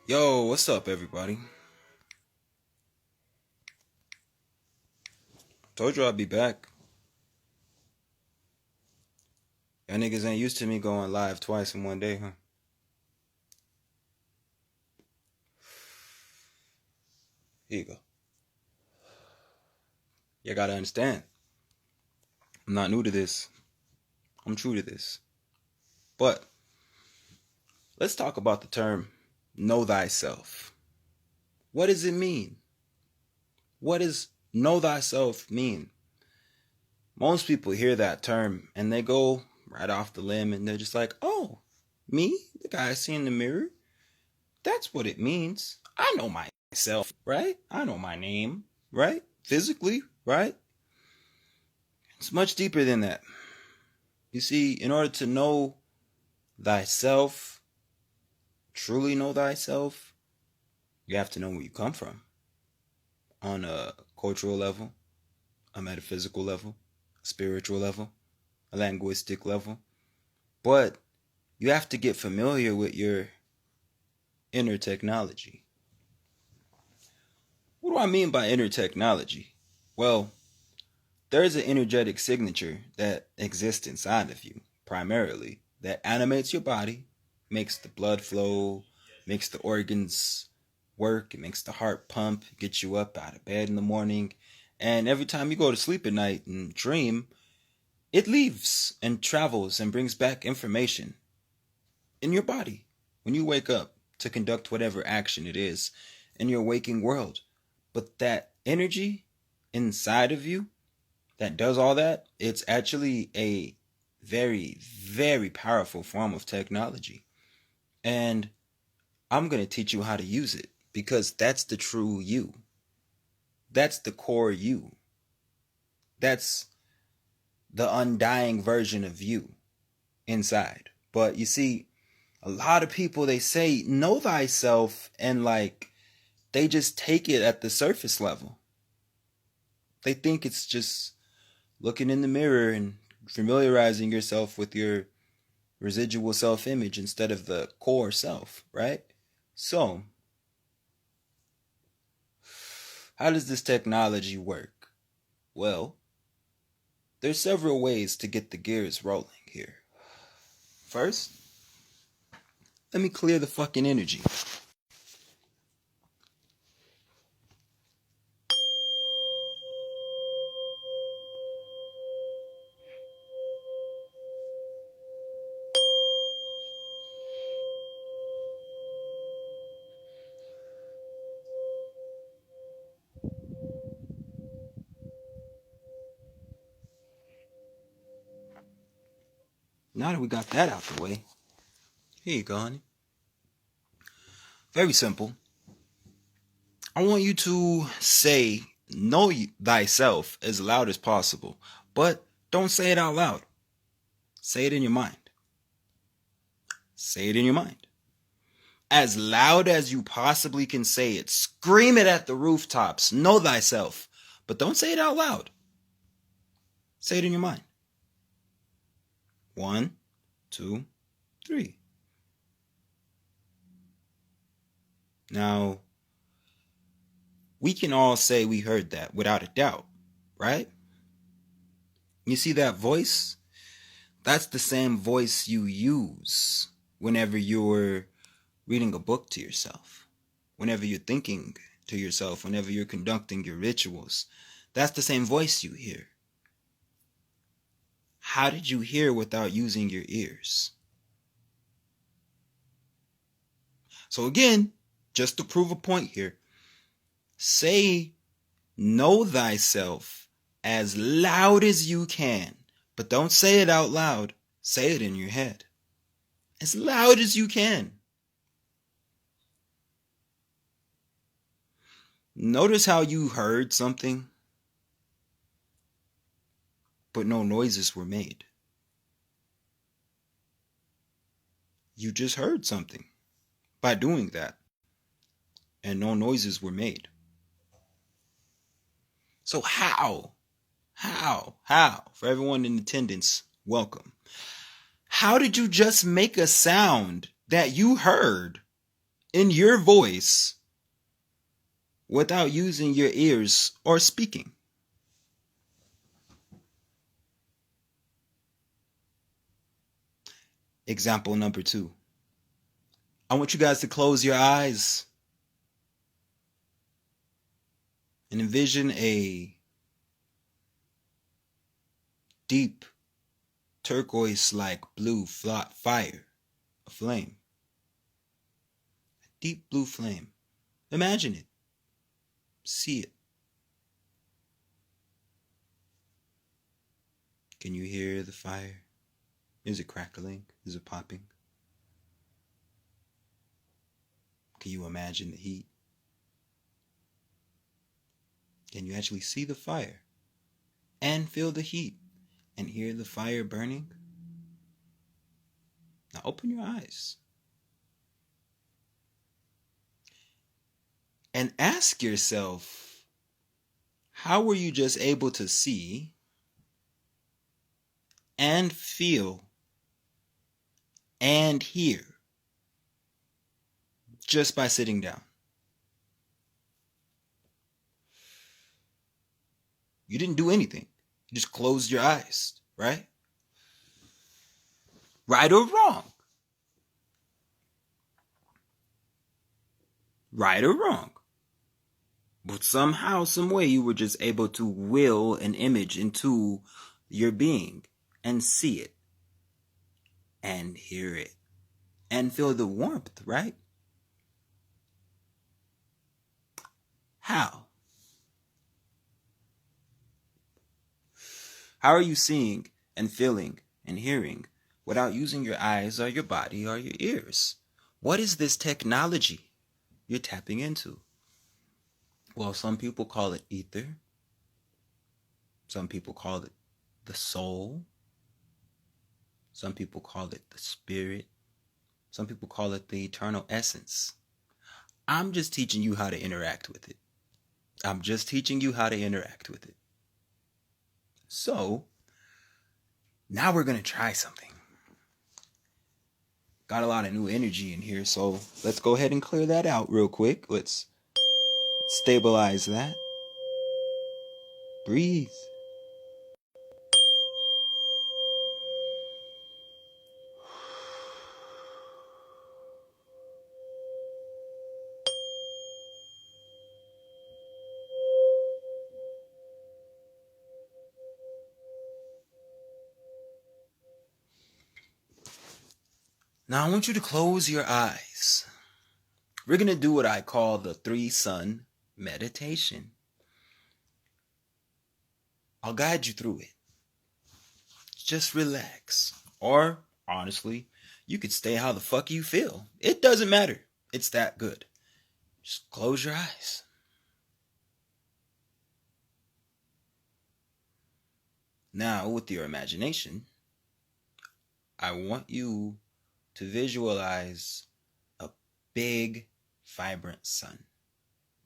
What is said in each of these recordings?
Yo, what's up, everybody? Told you I'd be back. Y'all niggas ain't used to me going live twice in one day, huh? Here you go. You gotta understand. I'm not new to this. I'm true to this. But let's talk about the term know thyself. What does it mean? What does know thyself mean? Most people hear that term and they go right off the limb and they're just like, oh, me, the guy I see in the mirror, that's what it means. I know myself, right? I know my name, right? Physically, right? It's much deeper than that. You see, in order to know thyself, truly know thyself, you have to know where you come from on a cultural level, a metaphysical level, a spiritual level, a linguistic level. But you have to get familiar with your inner technology. What do I mean by inner technology? Well, there is an energetic signature that exists inside of you, primarily, that animates your body, makes the blood flow, makes the organs work, it makes the heart pump, gets you up out of bed in the morning. And every time you go to sleep at night and dream, it leaves and travels and brings back information in your body when you wake up to conduct whatever action it is in your waking world. But that energy inside of you that does all that, it's actually a very, very powerful form of technology. And I'm going to teach you how to use it because that's the true you. That's the core you. That's the undying version of you inside. But you see, a lot of people, they say, know thyself, and like, they just take it at the surface level. They think it's just looking in the mirror and familiarizing yourself with your residual self-image instead of the core self, right? So, how does this technology work? Well, there's several ways to get the gears rolling here. First, let me clear the fucking energy. Now that we got that out the way, here you go, honey. Very simple. I want you to say know thyself as loud as possible, but don't say it out loud. Say it in your mind. Say it in your mind. As loud as you possibly can say it. Scream it at the rooftops. Know thyself. But don't say it out loud. Say it in your mind. 1, 2, 3. Now, we can all say we heard that without a doubt, right? You see that voice? That's the same voice you use whenever you're reading a book to yourself, whenever you're thinking to yourself, whenever you're conducting your rituals. That's the same voice you hear. How did you hear without using your ears? So again, just to prove a point here, say know thyself as loud as you can, but don't say it out loud. Say it in your head. As loud as you can. Notice how you heard something, but no noises were made. You just heard something by doing that, and no noises were made. So how? For everyone in attendance, welcome. How did you just make a sound that you heard in your voice without using your ears or speaking. Example number 2. I want you guys to close your eyes and envision a deep turquoise-like blue fire, a flame, a deep blue flame. Imagine it. See it. Can you hear the fire? Is it crackling? Is it popping? Can you imagine the heat? Can you actually see the fire and feel the heat and hear the fire burning? Now open your eyes and ask yourself, how were you just able to see and feel and hear just by sitting down? You didn't do anything. You just closed your eyes, right? Right or wrong? Right or wrong? But somehow, some way, you were just able to will an image into your being and see it and hear it and feel the warmth, right? How? How are you seeing and feeling and hearing without using your eyes or your body or your ears? What is this technology you're tapping into? Well, some people call it ether. Some people call it the soul. Some people call it the spirit. Some people call it the eternal essence. I'm just teaching you how to interact with it. I'm just teaching you how to interact with it. So, now we're going to try something. Got a lot of new energy in here, so let's go ahead and clear that out real quick. Let's stabilize that. Breathe. Now I want you to close your eyes. We're going to do what I call the 3-sun meditation. I'll guide you through it. Just relax. Or, honestly, you could stay how the fuck you feel. It doesn't matter. It's that good. Just close your eyes. Now, with your imagination, I want you to visualize a big, vibrant sun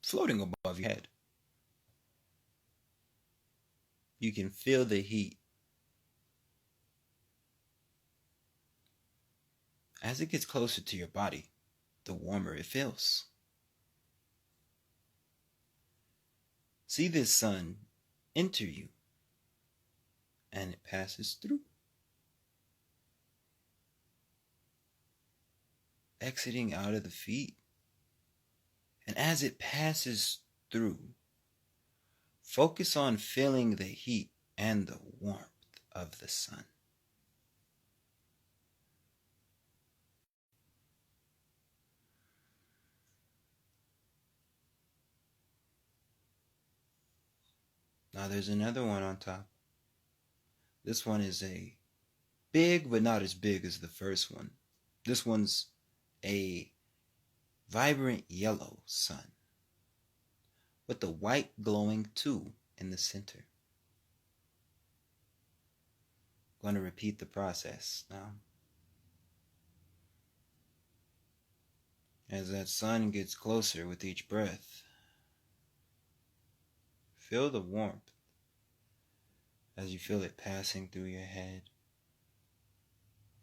floating above your head. You can feel the heat. As it gets closer to your body, the warmer it feels. See this sun enter you, and it passes through, exiting out of the feet. And as it passes through, focus on feeling the heat and the warmth of the sun. Now there's another one on top. This one is a big, but not as big as the first one. This one's a vibrant yellow sun with the white glowing 2 in the center. I'm going to repeat the process now. As that sun gets closer with each breath, feel the warmth as you feel it passing through your head,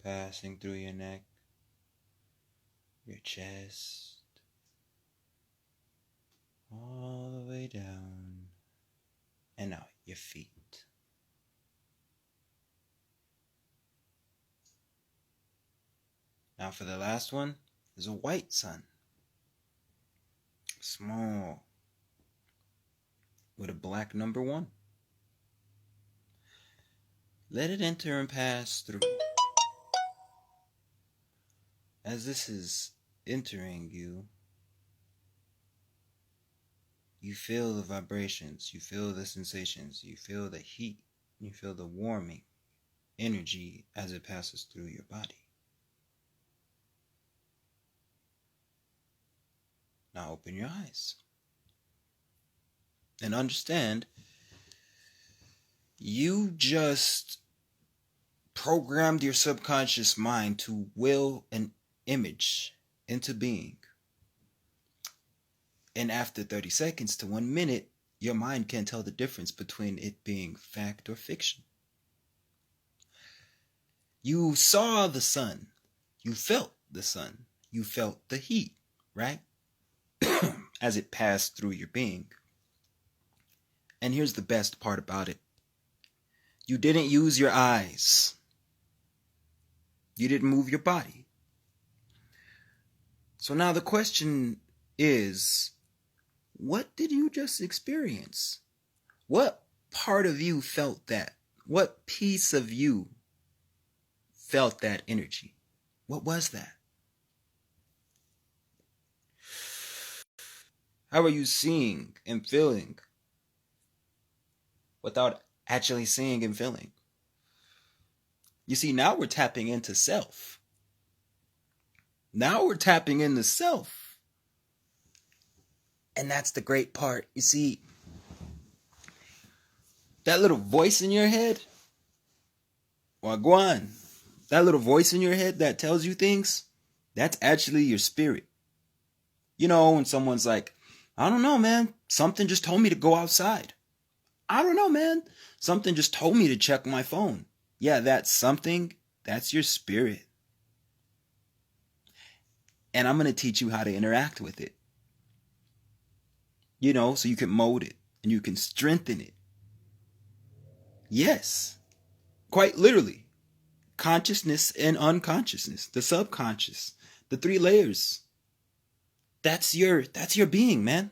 passing through your neck, your chest, all the way down and out your feet. Now for the last one is a white sun. Small. With a black number 1. Let it enter and pass through. As this is entering you, you feel the vibrations, you feel the sensations, you feel the heat, you feel the warming energy as it passes through your body. Now open your eyes and understand you just programmed your subconscious mind to will an image into being. And after 30 seconds to 1 minute, your mind can't tell the difference between it being fact or fiction. You saw the sun. You felt the sun. You felt the heat, right? As it passed through your being. And here's the best part about it. You didn't use your eyes. You didn't move your body. So now the question is, what did you just experience? What part of you felt that? What piece of you felt that energy? What was that? How are you seeing and feeling without actually seeing and feeling? You see, now we're tapping into self. Now we're tapping into self. And that's the great part. You see, that little voice in your head, Wagwan, that little voice in your head that tells you things, that's actually your spirit. You know, when someone's like, I don't know, man, something just told me to go outside. I don't know, man, something just told me to check my phone. Yeah, that's something, that's your spirit. And I'm going to teach you how to interact with it. You know, so you can mold it and you can strengthen it. Yes, quite literally. Consciousness and unconsciousness, the subconscious, the 3 layers. That's your being, man.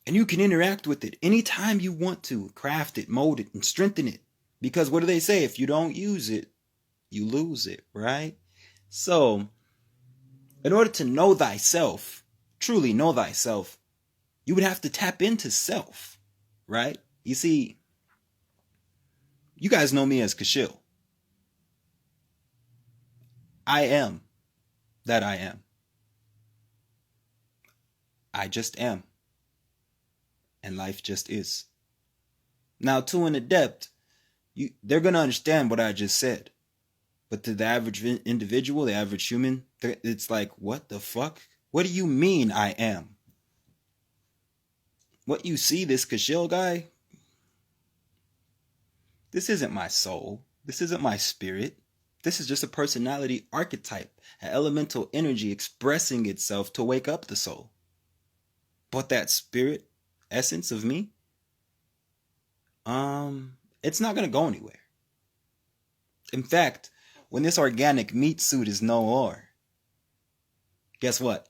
And you can interact with it anytime you want to, craft it, mold it, and strengthen it. Because what do they say? If you don't use it, you lose it, right? So, in order to know thyself, truly know thyself, you would have to tap into self, right? You see, you guys know me as Kashil. I am that I am. I just am. And life just is. Now, to an adept, they're going to understand what I just said. But to the average individual, the average human, it's like, what the fuck? What do you mean I am? What you see, this Kashil guy, this isn't my soul. This isn't my spirit. This is just a personality archetype, an elemental energy expressing itself to wake up the soul. But that spirit essence of me, it's not going to go anywhere. In fact, when this organic meat suit is no more, guess what?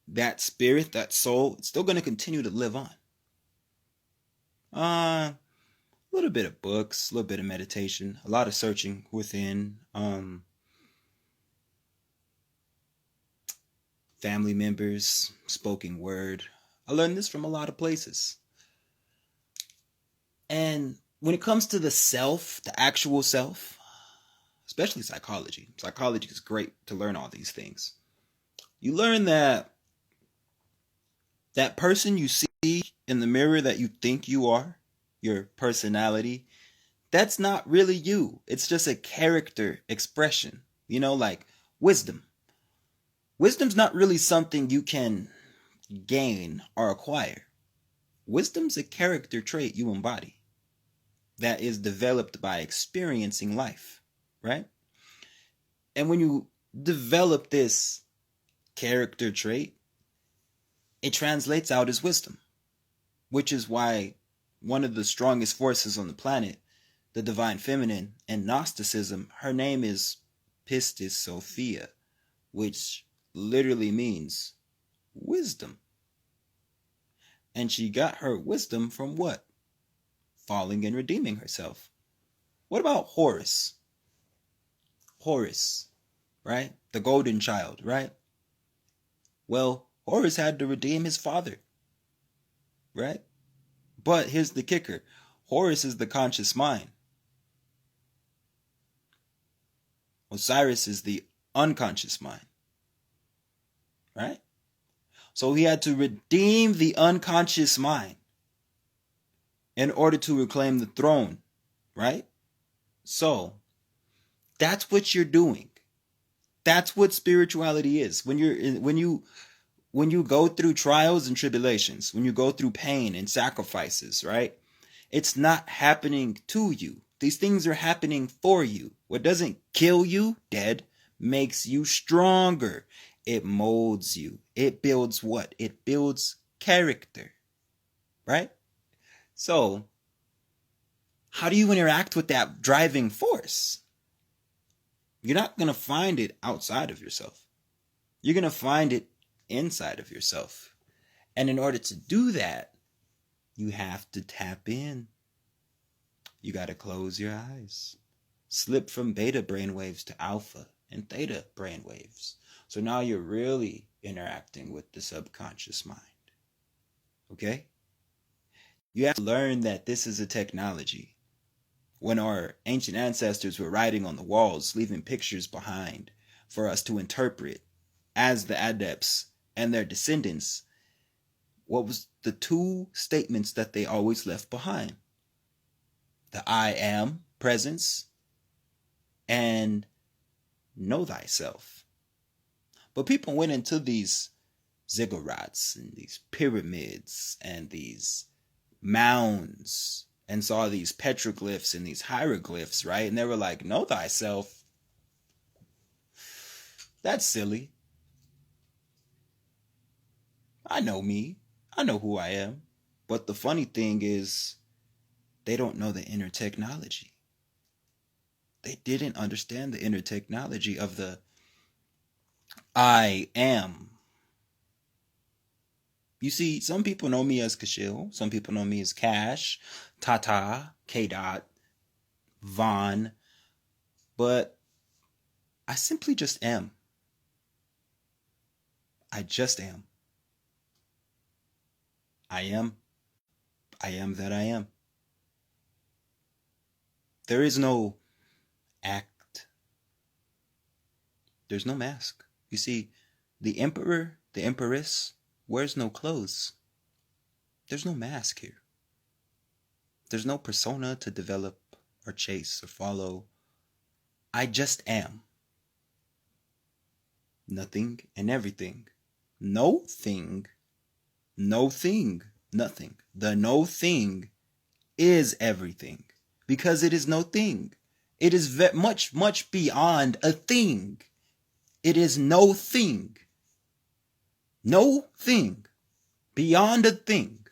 That spirit, that soul, it's still going to continue to live on. A little bit of books, a little bit of meditation, a lot of searching within, family members, spoken word. I learned this from a lot of places. And when it comes to the self, the actual self, especially psychology is great to learn all these things. You learn that person you see in the mirror that you think you are, your personality, that's not really you. It's just a character expression, you know, like wisdom. Wisdom's not really something you can gain or acquire. Wisdom's a character trait you embody that is developed by experiencing life, right? And when you develop this character trait, it translates out as wisdom, which is why one of the strongest forces on the planet, the divine feminine, in Gnosticism, her name is Pistis Sophia, which literally means wisdom. And she got her wisdom from what? Falling and redeeming herself. What about Horus? Horus, right? The golden child, right? Well, Horus had to redeem his father, right? But here's the kicker. Horus is the conscious mind. Osiris is the unconscious mind, right? So he had to redeem the unconscious mind in order to reclaim the throne, right? So that's what you're doing. That's what spirituality is. When you go through trials and tribulations, when you go through pain and sacrifices, right? It's not happening to you. These things are happening for you. What doesn't kill you, dead, makes you stronger. It molds you. It builds what? It builds character, right? So, how do you interact with that driving force? You're not going to find it outside of yourself. You're going to find it inside of yourself. And in order to do that, you have to tap in. You got to close your eyes. Slip from beta brainwaves to alpha and theta brainwaves. So now you're really interacting with the subconscious mind. Okay? You have to learn that this is a technology. When our ancient ancestors were writing on the walls, leaving pictures behind for us to interpret as the adepts and their descendants, what was the two statements that they always left behind? The I am presence and know thyself. But people went into these ziggurats and these pyramids and these mounds and saw these petroglyphs and these hieroglyphs, right? And they were like, know thyself. That's silly. I know me. I know who I am. But the funny thing is, they don't know the inner technology. They didn't understand the inner technology of the I am. You see, some people know me as Kashil. Some people know me as Cash, Tata, K-Dot, Vaughn. But I simply just am. I just am. I am. I am that I am. There is no act. There's no mask. You see, the emperor, the empress, wears no clothes. There's no mask here. There's no persona to develop or chase or follow. I just am. Nothing and everything. No thing. No thing. Nothing. The no thing is everything. Because it is no thing. It is much, much beyond a thing. It is no thing. No thing. Beyond a thing.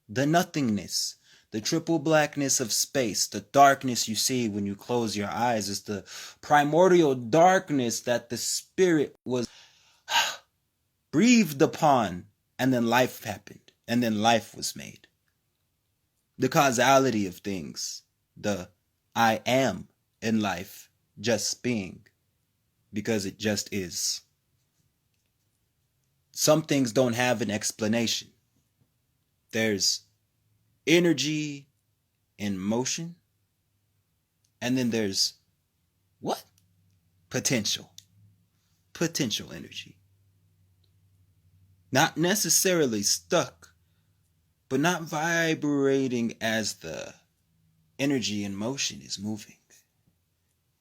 The nothingness. The triple blackness of space. The darkness you see when you close your eyes is the primordial darkness that the spirit was breathed upon. And then life happened. And then life was made. The causality of things. The I am in life just being. Because it just is. Some things don't have an explanation. There's energy in motion. And then there's what? Potential. Potential energy. Not necessarily stuck, but not vibrating as the energy in motion is moving.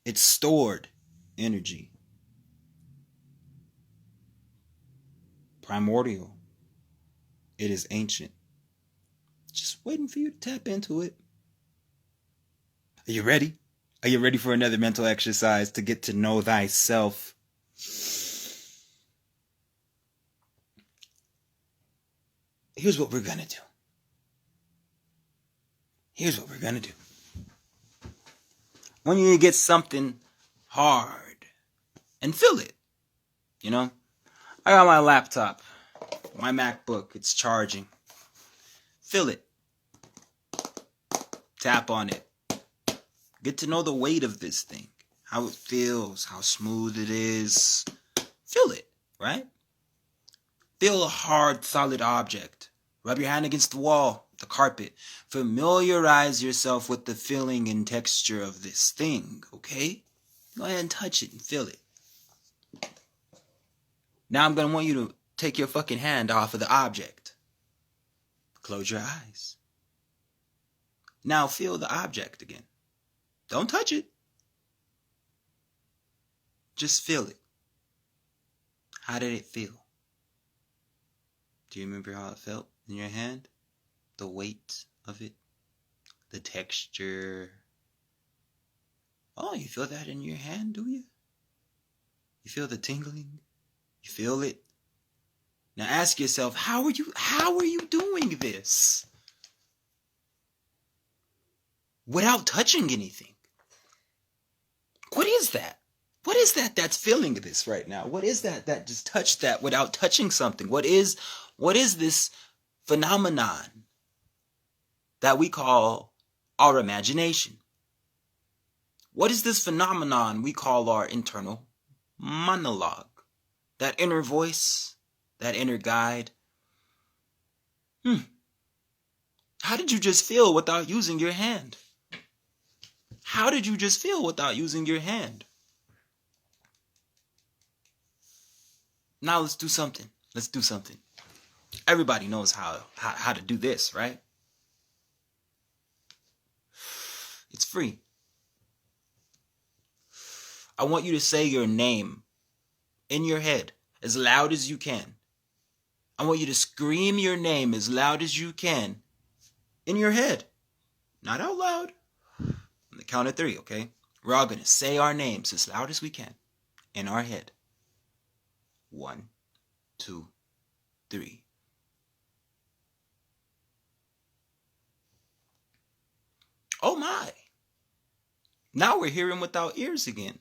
It's stored energy. Primordial. It is ancient. Just waiting for you to tap into it. Are you ready? Are you ready for another mental exercise to get to know thyself? here's what we're going to do. Here's what we're going to do. When you get something hard and feel it, you know, I got my laptop, my MacBook, it's charging. Feel it. Tap on it. Get to know the weight of this thing, how it feels, how smooth it is. Feel it, right? Feel a hard, solid object. Rub your hand against the wall, the carpet. Familiarize yourself with the feeling and texture of this thing, okay? Go ahead and touch it and feel it. Now I'm going to want you to take your fucking hand off of the object. Close your eyes. Now feel the object again. Don't touch it. Just feel it. How did it feel? Do you remember how it felt in your hand? The weight of it? The texture? Oh, you feel that in your hand, do you? You feel the tingling? You feel it? Now ask yourself, how are you doing this? Without touching anything. What is that? What is that that's feeling this right now? What is that just touched that without touching something? What is this phenomenon that we call our imagination? What is this phenomenon we call our internal monologue? That inner voice, that inner guide. How did you just feel without using your hand? How did you just feel without using your hand? Now let's do something. Let's do something. Everybody knows how to do this, right? It's free. I want you to say your name in your head as loud as you can. I want you to scream your name as loud as you can in your head. Not out loud. On the count of 3, okay? We're all going to say our names as loud as we can in our head. 1, 2, 3. Oh my. Now we're hearing without ears again.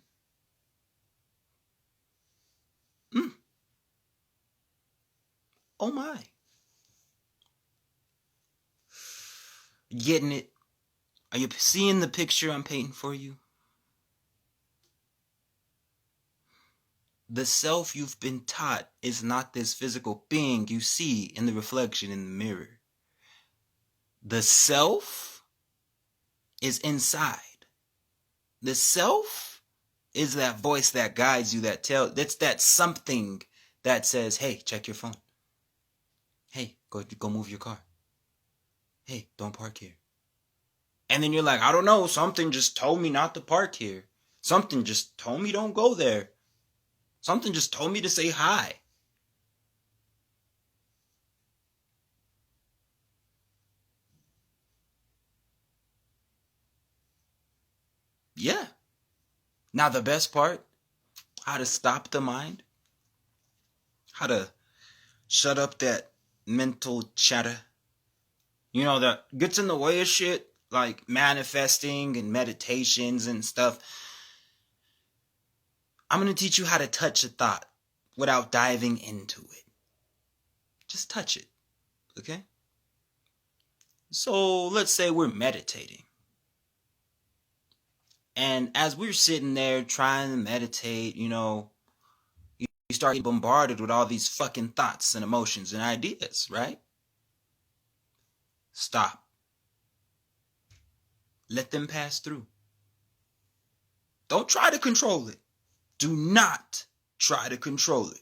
Oh my. Getting it? Are you seeing the picture I'm painting for you? The self you've been taught is not this physical being you see in the reflection in the mirror. The self is inside. The self is that voice that guides you, that's that something that says, hey, check your phone. Hey, go move your car. Hey, don't park here. And then you're like, I don't know, something just told me not to park here. Something just told me don't go there. Something just told me to say hi. Yeah. Now the best part, how to stop the mind, how to shut up that mental chatter, that gets in the way of shit, like manifesting and meditations and stuff. I'm going to teach you how to touch a thought without diving into it. Just touch it, okay? So let's say we're meditating. And as we're sitting there trying to meditate, you start getting bombarded with all these fucking thoughts and emotions and ideas, right? Stop. Let them pass through. Don't try to control it. Do not try to control it.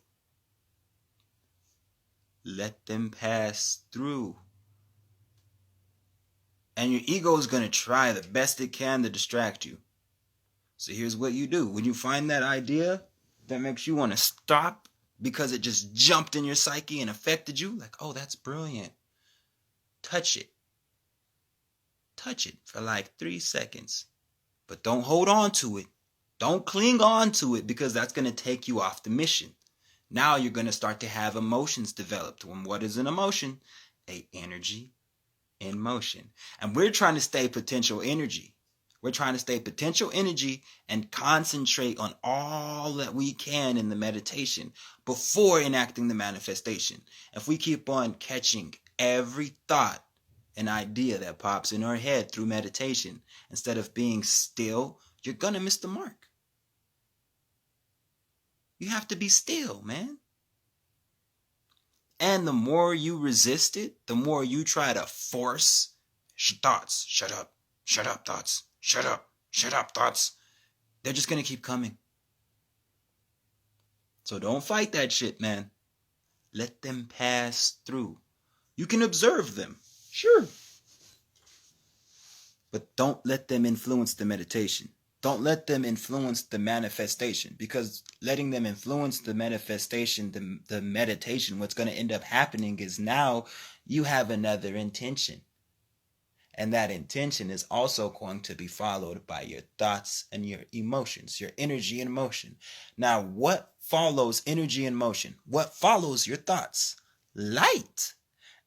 Let them pass through. And your ego is going to try the best it can to distract you. So here's what you do. When you find that idea that makes you want to stop because it just jumped in your psyche and affected you, like, oh, that's brilliant. Touch it. Touch it for like 3 seconds. But don't hold on to it. Don't cling on to it, because that's going to take you off the mission. Now you're going to start to have emotions developed. And what is an emotion? a energy in motion. And we're trying to stay potential energy. We're trying to stay potential energy and concentrate on all that we can in the meditation before enacting the manifestation. If we keep on catching every thought and idea that pops in our head through meditation, instead of being still, you're going to miss the mark. You have to be still, man. And the more you resist it, the more you try to force thoughts. Shut up, thoughts. Shut up, thoughts. They're just going to keep coming. So don't fight that shit, man. Let them pass through. You can observe them, sure. But don't let them influence the meditation. Don't let them influence the manifestation, because letting them influence the manifestation, the meditation, what's going to end up happening is now you have another intention. And that intention is also going to be followed by your thoughts and your emotions, your energy and motion. Now, what follows energy and motion? What follows your thoughts? Light.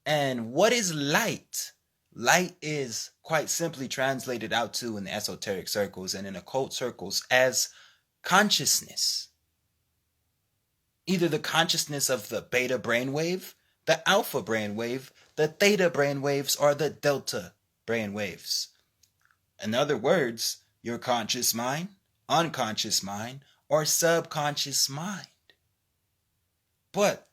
And what is light? Light is quite simply translated out to in the esoteric circles and in occult circles as consciousness. Either the consciousness of the beta brainwave, the alpha brainwave, the theta brainwaves, or the delta brainwaves. In other words, your conscious mind, unconscious mind, or subconscious mind. But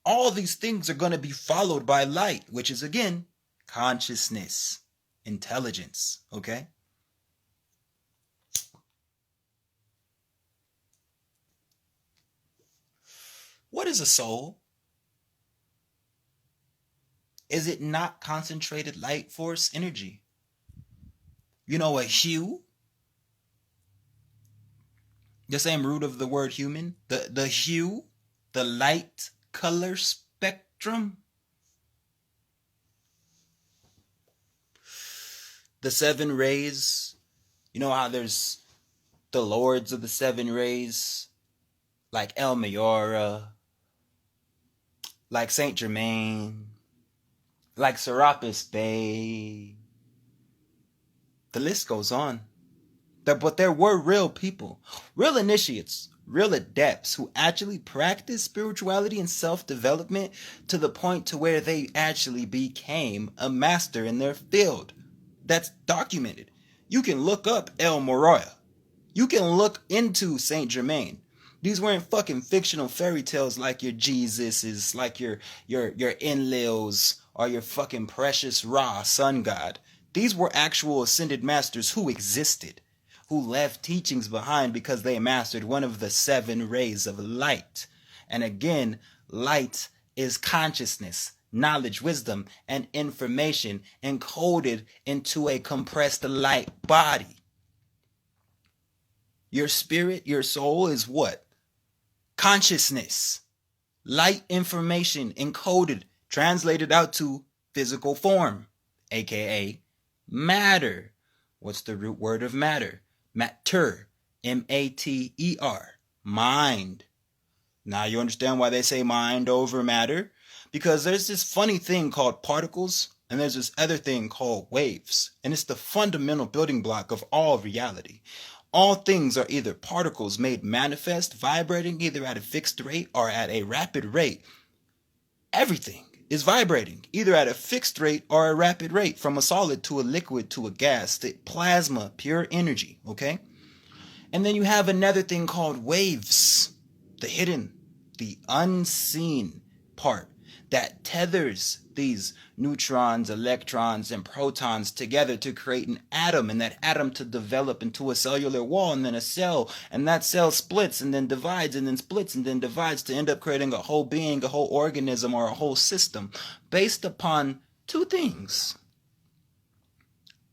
all these things are going to be followed by light, which is again consciousness, intelligence, okay? What is a soul? Is it not concentrated light force energy? You know, a hue, the same root of the word human, the hue, the light color spectrum. The 7 rays, you know how there's the lords of the 7 rays, like El Mayora, like Saint Germain, like Serapis Bey. The list goes on. But there were real people, real initiates, real adepts who actually practiced spirituality and self-development to the point to where they actually became a master in their field. That's documented. You can look up El Moroya. You can look into Saint Germain. These weren't fucking fictional fairy tales like your Jesuses, like your Enlils, or your fucking precious Ra, sun god. These were actual ascended masters who existed, who left teachings behind because they mastered one of the 7 rays of light. And again, light is consciousness, knowledge, wisdom, and information encoded into a compressed light body. Your spirit, your soul is what? Consciousness. Light information encoded, translated out to physical form, aka matter. What's the root word of matter? Matter. M-A-T-E-R. Mind. Now you understand why they say mind over matter? Because there's this funny thing called particles, and there's this other thing called waves. And it's the fundamental building block of all reality. All things are either particles made manifest, vibrating either at a fixed rate or at a rapid rate. Everything is vibrating either at a fixed rate or a rapid rate, from a solid to a liquid to a gas, the plasma, pure energy, okay? And then you have another thing called waves, the hidden, the unseen part that tethers these neutrons, electrons, and protons together to create an atom, and that atom to develop into a cellular wall, and then a cell, and that cell splits and then divides and then splits and then divides to end up creating a whole being, a whole organism, or a whole system based upon 2 things: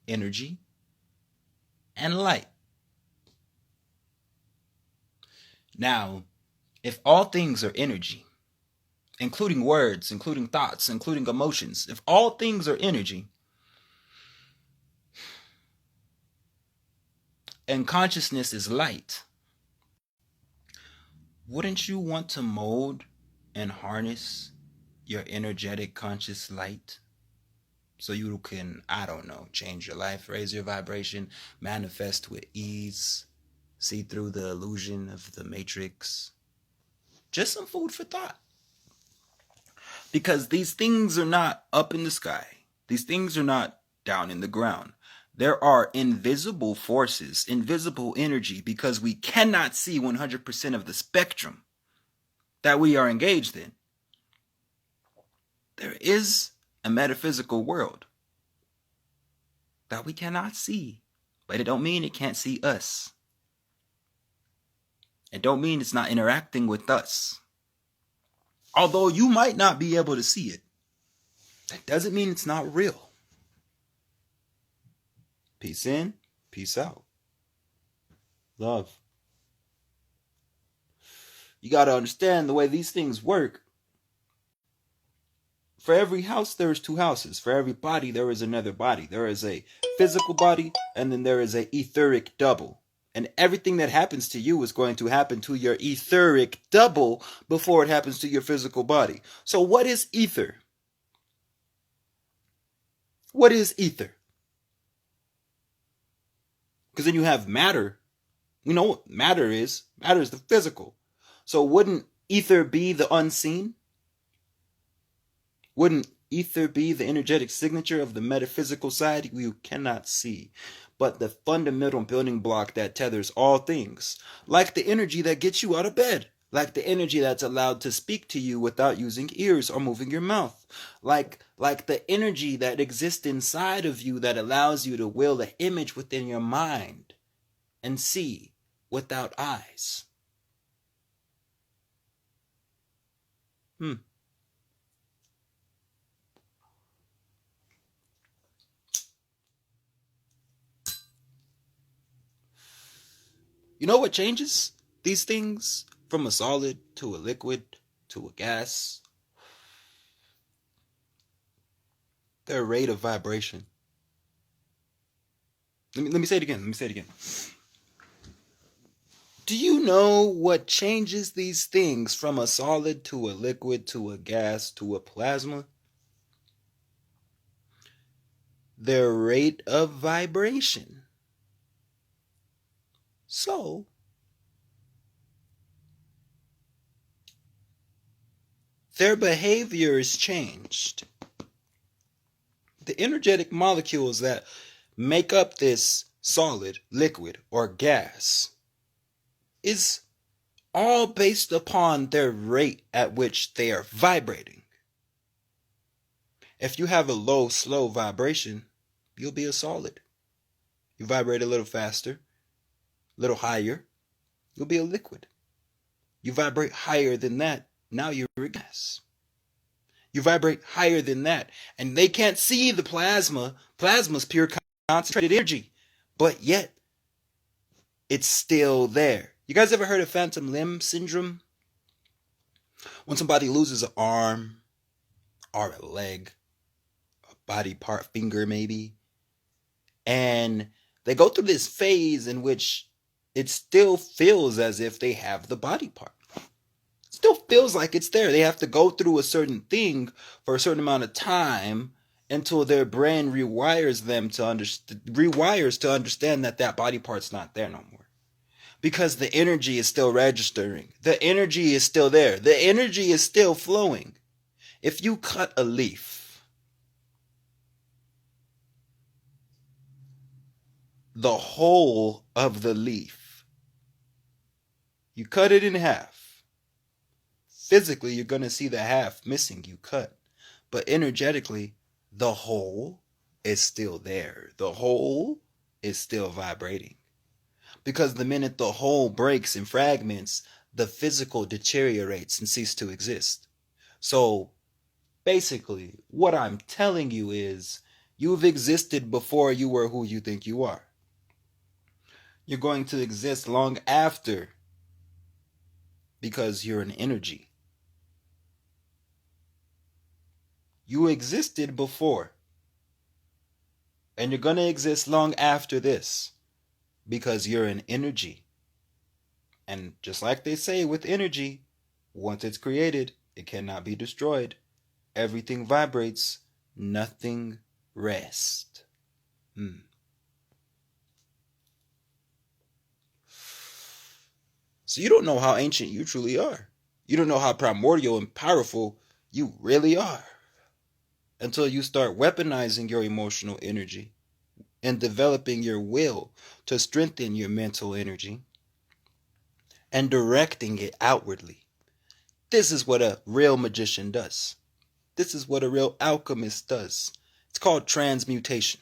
energy and light. Now, if all things are energy, including words, including thoughts, including emotions, if all things are energy, and consciousness is light, wouldn't you want to mold and harness your energetic conscious light so you can, I don't know, change your life, raise your vibration, manifest with ease, see through the illusion of the matrix. Just some food for thought. Because these things are not up in the sky. These things are not down in the ground. There are invisible forces, invisible energy, because we cannot see 100% of the spectrum that we are engaged in. There is a metaphysical world that we cannot see, but it don't mean it can't see us. It don't mean it's not interacting with us. Although you might not be able to see it, that doesn't mean it's not real. Peace in, peace out. Love. You got to understand the way these things work. For every house, there is two houses. For every body, there is another body. There is a physical body, and then there is an etheric double. And everything that happens to you is going to happen to your etheric double before it happens to your physical body. So what is ether? What is ether? Because then you have matter. You know what matter is? Matter is the physical. So wouldn't ether be the unseen? Wouldn't ether be the energetic signature of the metaphysical side you cannot see, but the fundamental building block that tethers all things, like the energy that gets you out of bed, like the energy that's allowed to speak to you without using ears or moving your mouth, like the energy that exists inside of you that allows you to will the image within your mind and see without eyes. You know what changes these things from a solid to a liquid to a gas? Their rate of vibration. Let me say it again. Do you know what changes these things from a solid to a liquid to a gas to a plasma? Their rate of vibration. So, their behavior is changed. The energetic molecules that make up this solid, liquid, or gas is all based upon their rate at which they are vibrating. If you have a low, slow vibration, you'll be a solid. You vibrate a little faster, a little higher, you'll be a liquid. You vibrate higher than that, now you're a gas. You vibrate higher than that, and they can't see the plasma. Plasma's pure concentrated energy, but yet it's still there. You guys ever heard of phantom limb syndrome? When somebody loses an arm or a leg, a body part, finger maybe, and they go through this phase in which it still feels as if they have the body part. It still feels like it's there. They have to go through a certain thing for a certain amount of time until their brain rewires to understand that that body part's not there no more. Because the energy is still registering. The energy is still there. The energy is still flowing. If you cut a leaf, the whole of the leaf, you cut it in half. Physically, you're going to see the half missing you cut. But energetically, the whole is still there. The whole is still vibrating. Because the minute the whole breaks in fragments, the physical deteriorates and ceases to exist. So, basically, what I'm telling you is, you've existed before you were who you think you are. You're going to exist long after, because you're an energy. You existed before, and you're going to exist long after this, because you're an energy. And just like they say with energy, once it's created, it cannot be destroyed. everything vibrates, nothing rests. So you don't know how ancient you truly are. You don't know how primordial and powerful you really are until you start weaponizing your emotional energy and developing your will to strengthen your mental energy and directing it outwardly. This is what a real magician does. This is what a real alchemist does. It's called transmutation.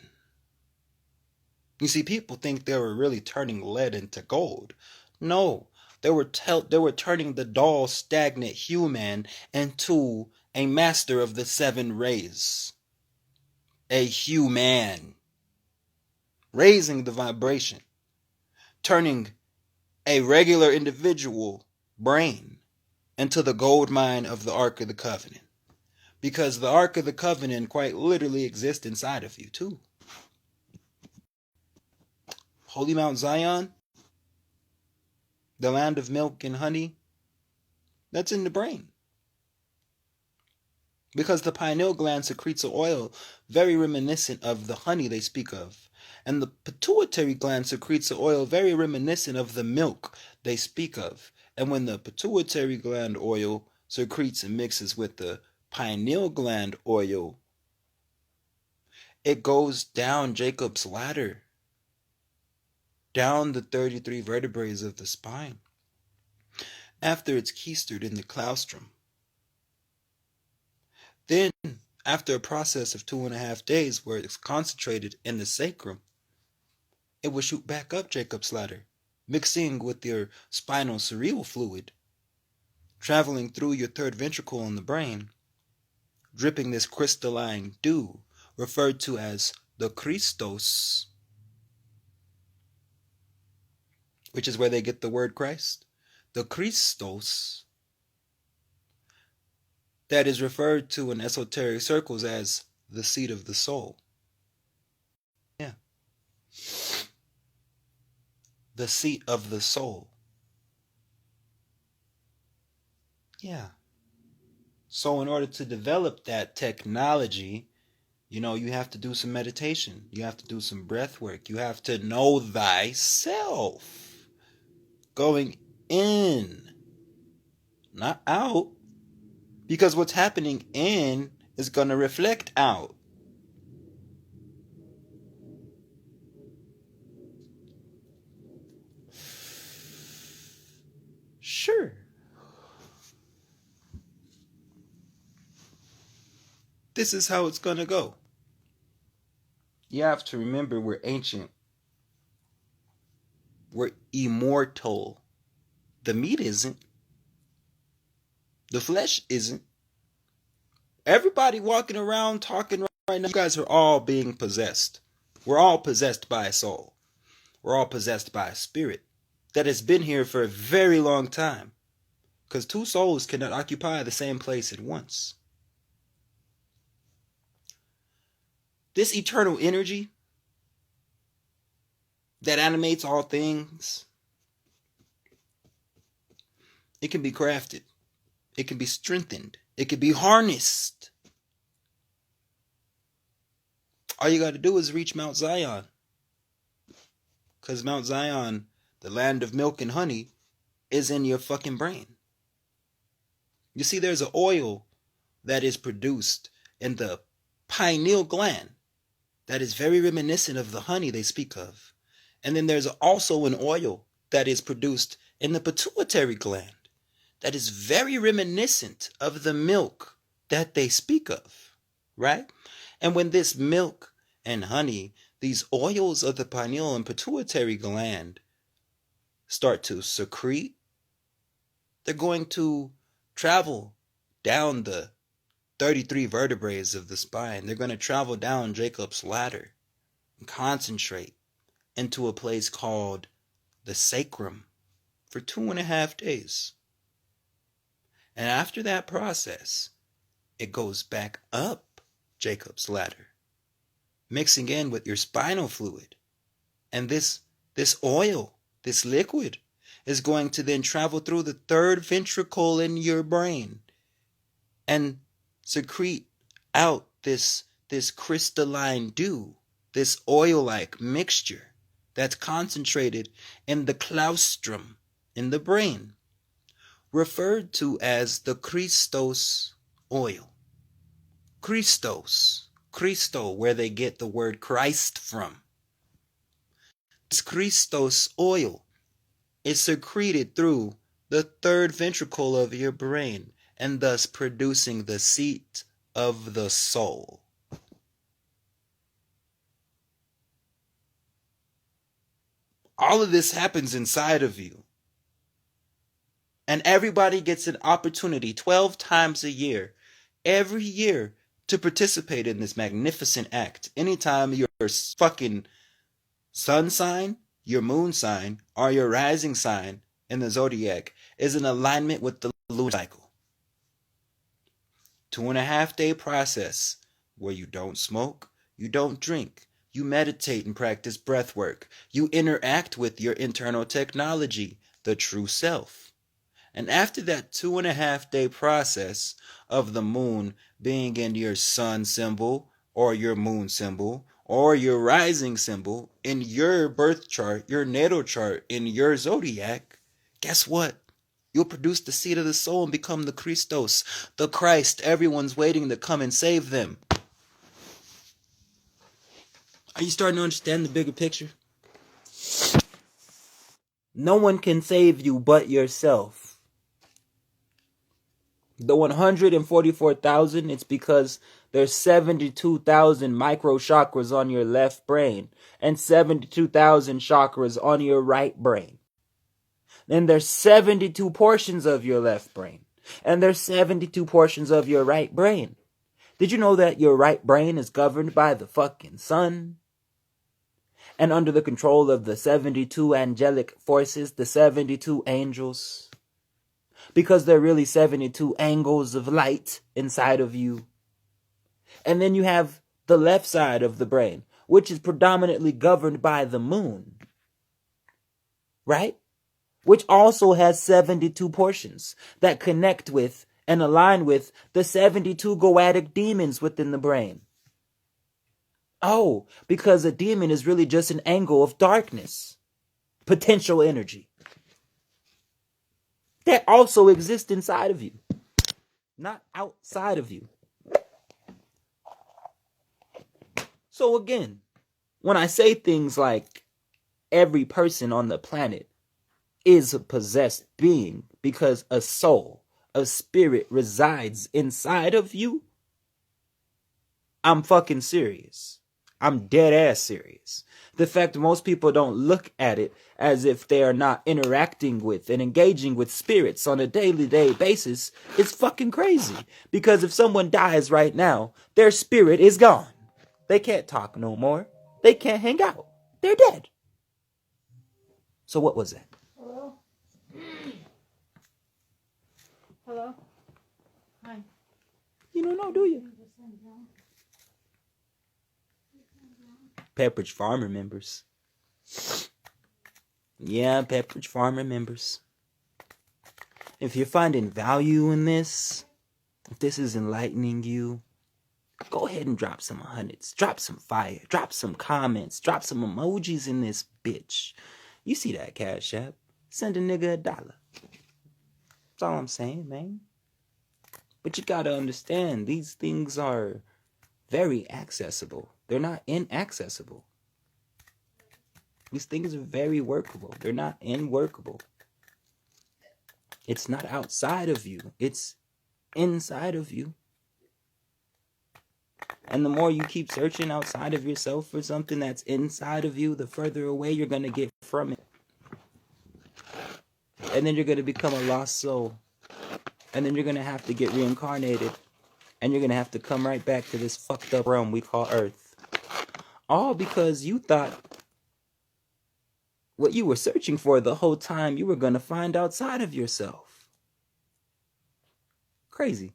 You see, people think they were really turning lead into gold. No, they were turning the dull, stagnant human into a master of the seven rays. A human. Raising the vibration. Turning a regular individual brain into the gold mine of the Ark of the Covenant. Because the Ark of the Covenant quite literally exists inside of you too. Holy Mount Zion, the land of milk and honey, that's in the brain. Because the pineal gland secretes an oil very reminiscent of the honey they speak of. And the pituitary gland secretes an oil very reminiscent of the milk they speak of. And when the pituitary gland oil secretes and mixes with the pineal gland oil, it goes down Jacob's ladder, down the 33 vertebrae of the spine, after it's keistered in the claustrum. Then, after a process of 2.5 days where it's concentrated in the sacrum, it will shoot back up Jacob's ladder, mixing with your spinal cerebral fluid, traveling through your third ventricle in the brain, dripping this crystalline dew, referred to as the Christos, which is where they get the word Christ. The Christos, that is referred to in esoteric circles as the seat of the soul. Yeah. The seat of the soul. Yeah. So in order to develop that technology, you have to do some meditation. You have to do some breath work. You have to know thyself. Going in, not out. Because what's happening in is going to reflect out. Sure. This is how it's going to go. You have to remember we're ancient. We're immortal. The meat isn't. The flesh isn't. Everybody walking around talking right now, you guys are all being possessed. We're all possessed by a soul. We're all possessed by a spirit that has been here for a very long time. Because two souls cannot occupy the same place at once. This eternal energy that animates all things, it can be crafted. It can be strengthened. It can be harnessed. All you got to do is reach Mount Zion. Because Mount Zion, the land of milk and honey, is in your fucking brain. You see, there's an oil that is produced in the pineal gland that is very reminiscent of the honey they speak of. And then there's also an oil that is produced in the pituitary gland that is very reminiscent of the milk that they speak of, right? And when this milk and honey, these oils of the pineal and pituitary gland start to secrete, they're going to travel down the 33 vertebrae of the spine. They're going to travel down Jacob's ladder and concentrate into a place called the sacrum for 2.5 days. And after that process, it goes back up Jacob's ladder, mixing in with your spinal fluid. And this oil, this liquid, is going to then travel through the third ventricle in your brain. And secrete out this crystalline dew, this oil-like mixture that's concentrated in the claustrum in the brain, referred to as the Christos oil. Christo, where they get the word Christ from. This Christos oil is secreted through the third ventricle of your brain, and thus producing the seat of the soul. All of this happens inside of you. And everybody gets an opportunity 12 times a year, every year, to participate in this magnificent act. Anytime your fucking sun sign, your moon sign, or your rising sign in the zodiac is in alignment with the lunar cycle. 2.5-day process where you don't smoke, you don't drink, you meditate and practice breath work, you interact with your internal technology, the true self. And after that 2.5-day process of the moon being in your sun symbol or your moon symbol or your rising symbol in your birth chart, your natal chart, in your zodiac, guess what? You'll produce the seed of the soul and become the Christos, the Christ everyone's waiting to come and save them. Are you starting to understand the bigger picture? No one can save you but yourself. The 144,000, it's because there's 72,000 micro chakras on your left brain and 72,000 chakras on your right brain. Then there's 72 portions of your left brain and there's 72 portions of your right brain. Did you know that your right brain is governed by the fucking sun? And under the control of the 72 angelic forces, the 72 angels? Because there are really 72 angles of light inside of you. And then you have the left side of the brain, which is predominantly governed by the moon. Right? Which also has 72 portions that connect with and align with the 72 goadic demons within the brain. Oh, because a demon is really just an angle of darkness, potential energy, that also exists inside of you, not outside of you. So again, when I say things like every person on the planet is a possessed being because a soul, a spirit resides inside of you, I'm fucking serious. I'm dead ass serious. The fact that most people don't look at it as if they are not interacting with and engaging with spirits on a daily basis is fucking crazy. Because if someone dies right now, their spirit is gone. They can't talk no more. They can't hang out. They're dead. So what was that? Hello? Hello? Hi. You don't know, do you? Pepperidge Farm remembers. Yeah, Pepperidge Farm remembers. If you're finding value in this, if this is enlightening you, go ahead and drop some hundreds. Drop some fire. Drop some comments. Drop some emojis in this bitch. You see that Cash App. Send a nigga $1. That's all I'm saying, man. But you gotta understand, these things are very accessible. They're not inaccessible. These things are very workable. They're not unworkable. It's not outside of you. It's inside of you. And the more you keep searching outside of yourself for something that's inside of you, the further away you're going to get from it. And then you're going to become a lost soul. And then you're going to have to get reincarnated. And you're going to have to come right back to this fucked up realm we call Earth. All because you thought what you were searching for the whole time you were going to find outside of yourself. Crazy.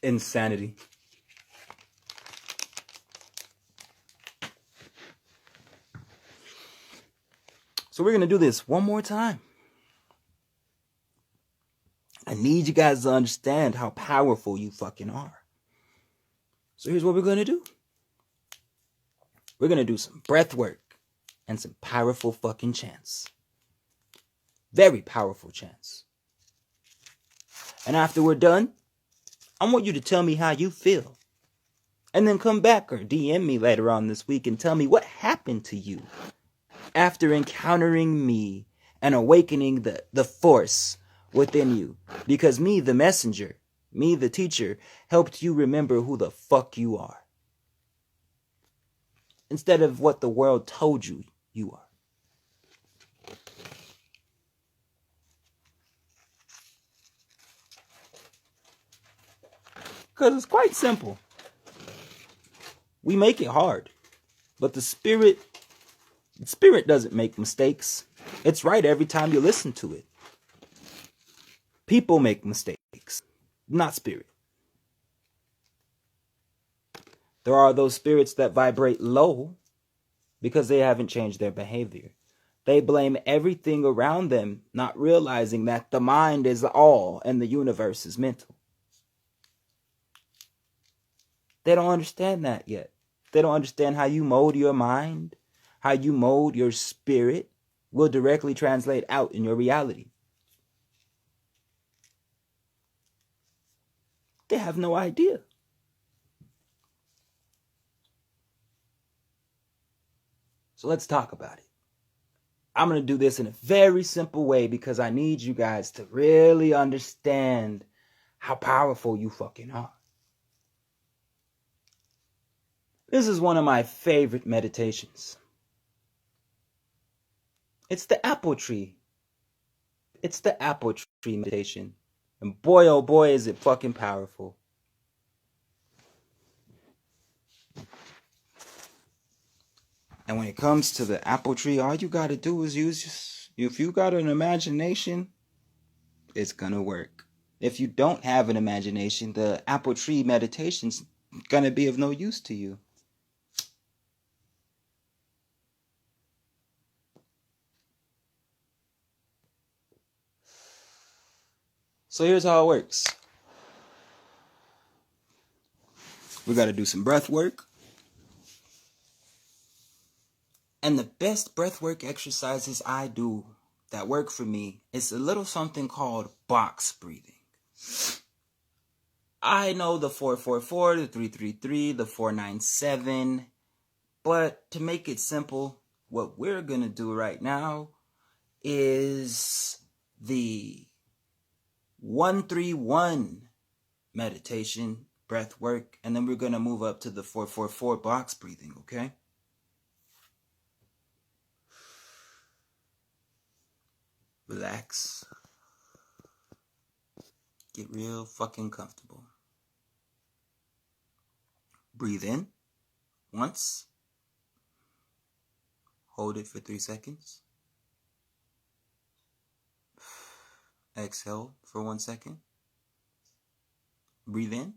Insanity. So we're going to do this one more time. I need you guys to understand how powerful you fucking are. So here's what we're going to do. We're going to do some breath work and some powerful fucking chants. Very powerful chants. And after we're done, I want you to tell me how you feel. And then come back or DM me later on this week and tell me what happened to you after encountering me and awakening the force within you. Because me, the messenger, me, the teacher, helped you remember who the fuck you are. Instead of what the world told you you are. Because it's quite simple. We make it hard. But the spirit doesn't make mistakes. It's right every time you listen to it. People make mistakes, not spirit. There are those spirits that vibrate low because they haven't changed their behavior. They blame everything around them, not realizing that the mind is all and the universe is mental. They don't understand that yet. They don't understand how you mold your mind, how you mold your spirit will directly translate out in your reality. They have no idea. So let's talk about it. I'm going to do this in a very simple way because I need you guys to really understand how powerful you fucking are. This is one of my favorite meditations. It's the apple tree. It's the apple tree meditation. And boy, oh boy, is it fucking powerful. And when it comes to the apple tree, all you got to do is if you got an imagination, it's going to work. If you don't have an imagination, the apple tree meditation's going to be of no use to you. So here's how it works. We got to do some breath work. And the best breathwork exercises I do that work for me is a little something called box breathing. I know the 444, the 333, the 497, but to make it simple, what we're going to do right now is the 131 meditation, breath work, and then we're going to move up to the 444 box breathing, okay? Relax. Get real fucking comfortable. Breathe in once. Hold it for 3 seconds. Exhale for 1 second. Breathe in.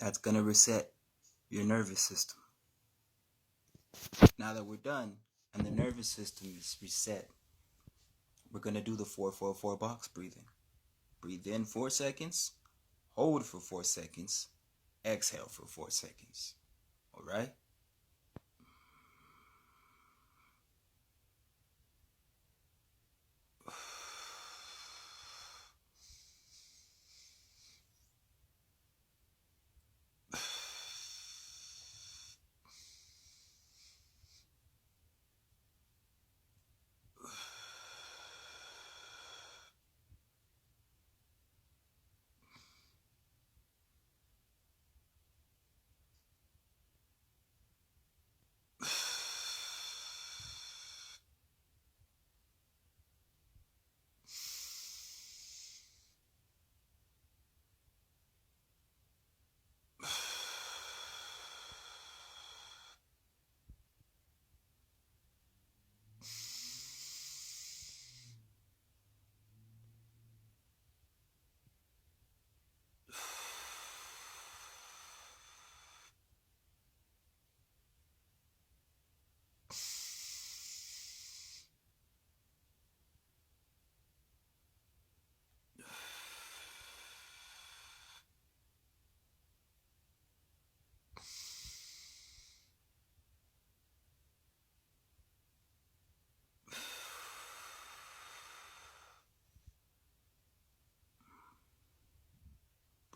That's going to reset your nervous system. Now that we're done and the nervous system is reset, we're going to do the 444 box breathing. Breathe in 4 seconds, hold for 4 seconds, exhale for 4 seconds. All right?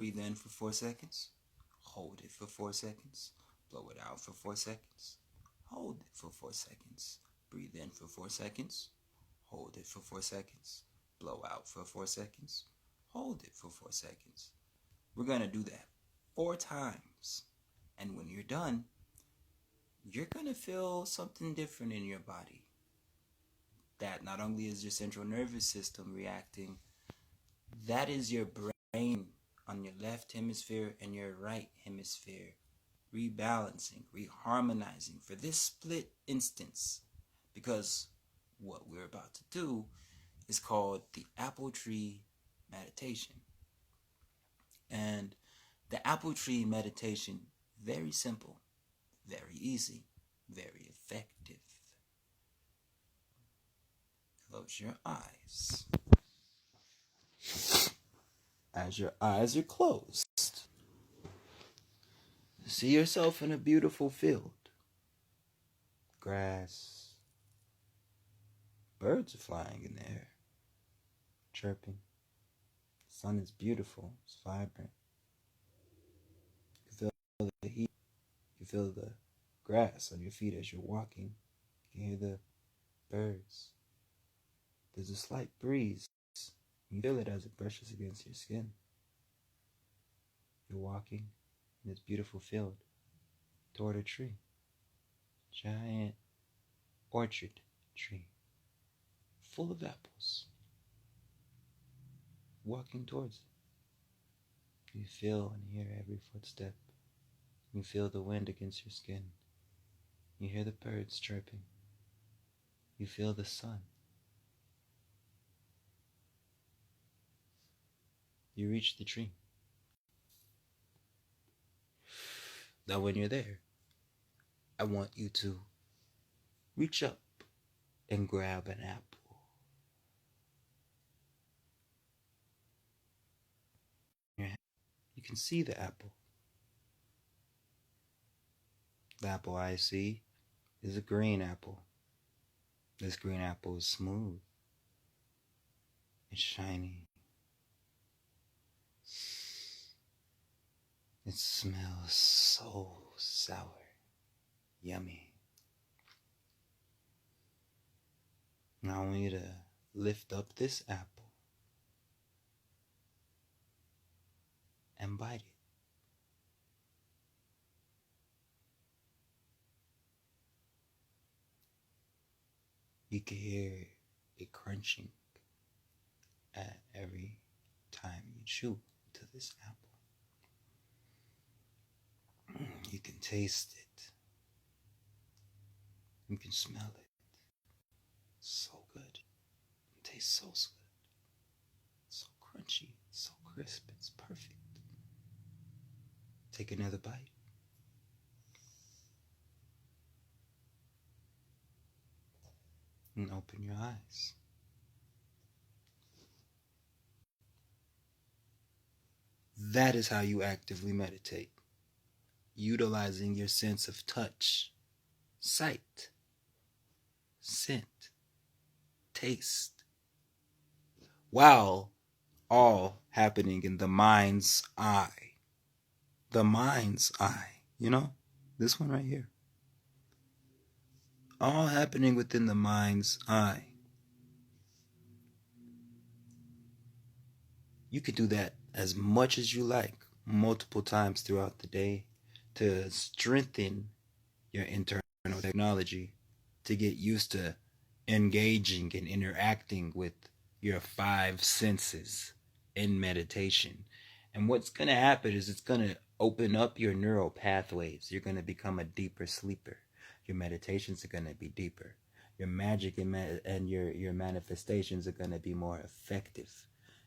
Breathe in for 4 seconds. Hold it for 4 seconds. Blow it out for 4 seconds. Hold it for 4 seconds. Breathe in for 4 seconds. Hold it for 4 seconds. Blow out for 4 seconds. Hold it for 4 seconds. We're going to do that 4 times. And when you're done, you're going to feel something different in your body. That not only is your central nervous system reacting, that is your brain on your left hemisphere and your right hemisphere rebalancing, reharmonizing for this split instance. Because what we're about to do is called the apple tree meditation. And the apple tree meditation, very simple, very easy, very effective. Close your eyes. As your eyes are closed, see yourself in a beautiful field. Grass. Birds are flying in the air, chirping. The sun is beautiful, it's vibrant. You feel the heat. You feel the grass on your feet as you're walking. You can hear the birds. There's a slight breeze. You feel it as it brushes against your skin. You're walking in this beautiful field toward a tree. Giant orchard tree. Full of apples. Walking towards it. You feel and hear every footstep. You feel the wind against your skin. You hear the birds chirping. You feel the sun. You reach the tree. Now when you're there, I want you to reach up and grab an apple. You can see the apple. The apple I see is a green apple. This green apple is smooth. It's shiny. It smells so sour. Yummy. Now I want you to lift up this apple and bite it. You can hear it crunching at every time you chew to this apple. You can taste it. You can smell it. So good. It tastes so good. So crunchy. So crisp. It's perfect. Take another bite. And open your eyes. That is how you actively meditate. Utilizing your sense of touch, sight, scent, taste, while all happening in the mind's eye. The mind's eye, this one right here. All happening within the mind's eye. You can do that as much as you like, multiple times throughout the day, to strengthen your internal technology, to get used to engaging and interacting with your 5 senses in meditation. And what's going to happen is it's going to open up your neural pathways. You're going to become a deeper sleeper. Your meditations are going to be deeper. Your magic and your manifestations are going to be more effective.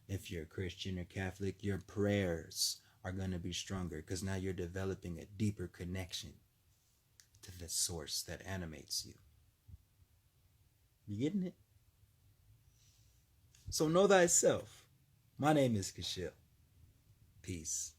If you're Christian or Catholic, your prayers are going to be stronger because now you're developing a deeper connection to the source that animates you. You getting it? So know thyself. My name is Kashil. Peace.